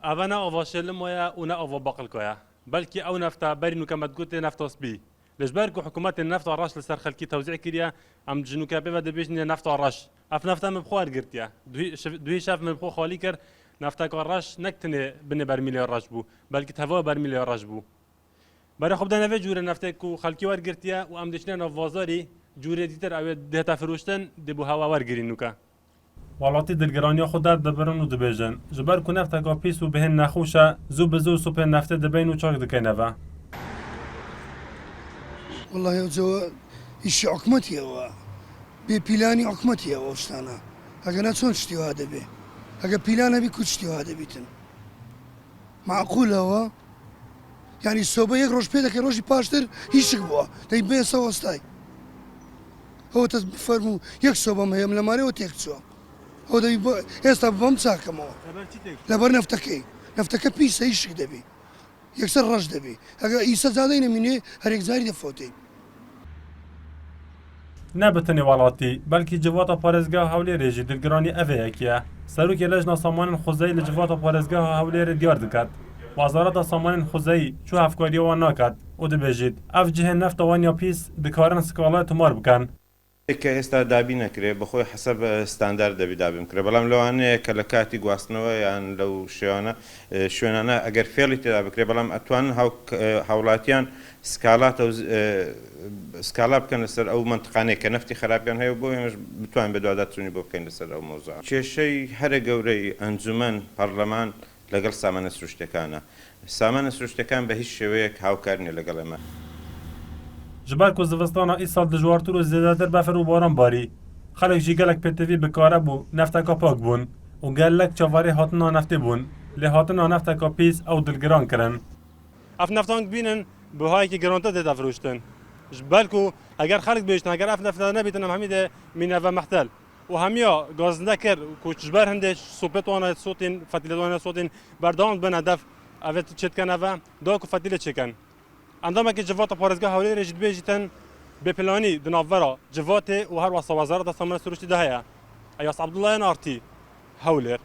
أنا أفشل مويا ونا أفو بقل كويا بلكي أو نفتا برينو كما تقول نفتا سبي لجباركو حكومات النفط والرش لسر خلكي توزيع كريا أم جنوكا بيبا دبيجني نفط والرش أف نفتا مبخوار قرتيا دوي شاف مبخو خالي كر نفتا والرش نكتني بني برميلي الرش بو بلكي تهوا برميلي الرش بو برای خب دنوی جور نفته کو خلکی ور گرتیا و ام دشنن وازاری جور دیتر او دهتا فروشتن دبو هوا ور گرینوکا ولاتی دلگرانی خود در دبرن و دبیجن جبر کو نفته کا پیس و بهن نخوشه زو بزو سوپ نفته دبین و چاک دکنوا والله جو ایش حکمتیه و به پیلانی حکمتیه و استانا اگه نتون شتیو هده به اگه پیلانه بی کچتیو هده بیتن معقوله و يعني السوبا يخرج بيدك يروج باشتر يشكبوا تي بيسا وستاي هو تفرمو يكسبوا ما يملا ماري وتيكسو هو ده يستا بمساك مو لبر نفتكي بيسا يشك دبي يكسر رج دبي اگه يسا زادين مني هريك زاري دفوتي نبتنی ولاتی بلکه جوات پارزگاه حولی رژی دلگرانی اوه یکیه سروک لجنا سامان خوزایی لجوات پارزگاه حولی دیار دکد وزارت سامان خوزایی چو افکاری وان نکد او دبیجید اف جه نفت وانیا پیس دکارن سکالا تمار بکن که ئێستا دابی نەکرێ بەخۆی حسب ستاندار دەبی دابی بکرێ بەڵام لەوانەیە کە لە کاتی گواستنەوە یان لەو شوێنانە ئەگەر فێڵی تێدا بکرێ بەڵام ئەتوانن هاوڵاتیان سکالا بکەن لەسەر ئەو منتقانەیە کە نەفتی خراپیان هەیە بۆ ئێمەش بتوان بەدواداچوونی بۆ بکەین لەسەر ئەو مۆزوع کێشەی هەرە گەورەی ئەنجومەن پەرلەمان لەگەڵ سامانە سروشتەکانە سامانە سروشتەکان بە هیچ شێوەیەک هاوکار نیە لەگەڵ ئێمە جبر کو زوستانا ای سال دجوارتر و زیادتر بفر و باران باری خلق جی گلک پتوی بکاره بو نفتکا پاک بون و گلک چاواری هاتنا نفتی بون لی هاتنا نفتکا پیس او دلگران کرن اف نفتانگ بینن به هایی که گرانتا ده دفروشتن جبالکو اگر خلق بیشتن اگر اف نفتا نبیتن هم همیده مینه و محتل و همیا گازنده کر کو جبر هندش سوپت وانا صوتین فتیله وانا صوتین بردان بن هدف اوت چت کنه و دا کو فتیله چکن عندما که جوات پارزگاه حولی رجید بیجتن به پلانی دناورا جوات و هر وسط وزارت سامان سروشتی ده هیا ایاس عبدالله نارتی حولر